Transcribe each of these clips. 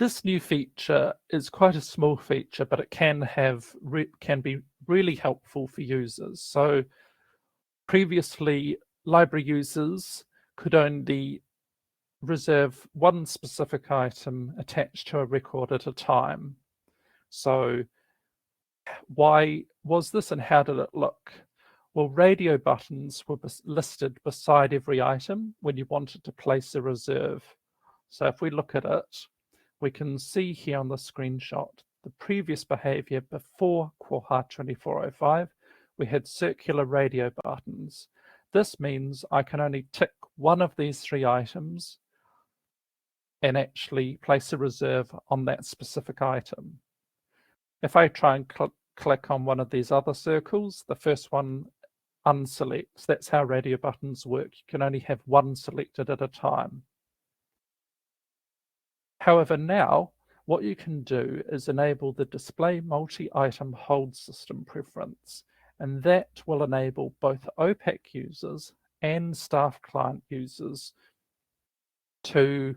This new feature is quite a small feature, but it can be really helpful for users. So previously, library users could only reserve one specific item attached to a record at a time. So why was this and how did it look? Well, radio buttons were listed beside every item when you wanted to place a reserve. So if we look at it, we can see here on the screenshot the previous behavior before Koha 2405. We had circular radio buttons. This means I can only tick one of these three items and actually place a reserve on that specific item. If I try and click on one of these other circles, the first one unselects. That's how radio buttons work. You can only have one selected at a time. However, now what you can do is enable the display multi-item hold system preference, and that will enable both OPAC users and staff client users to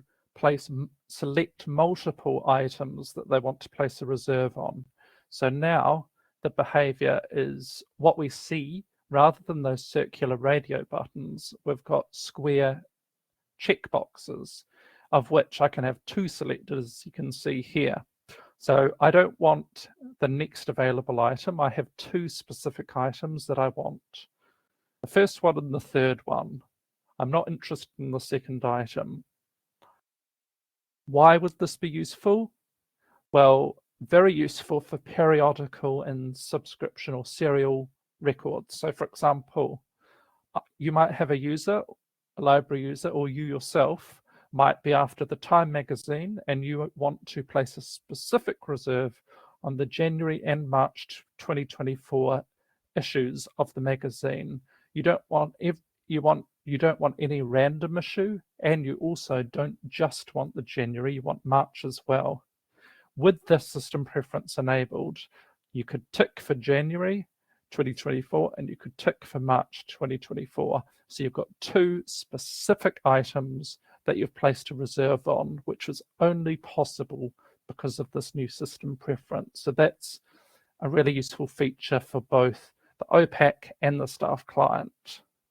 select multiple items that they want to place a reserve on. So now the behavior is what we see. Rather than those circular radio buttons, we've got square checkboxes, of which I can have two selected, as you can see here. So I don't want the next available item. I have two specific items that I want. The first one and the third one. I'm not interested in the second item. Why would this be useful? Well, very useful for periodical and subscription or serial records. So for example, you might have a user, a library user, or you yourself might be after the Time magazine and you want to place a specific reserve on the January and March 2024 issues of the magazine. You don't want any random issue, and you also don't just want the January, you want March as well. With this system preference enabled, you could tick for January 2024 and you could tick for March 2024. So you've got two specific items that you've placed a reserve on, which was only possible because of this new system preference. So that's a really useful feature for both the OPAC and the staff client.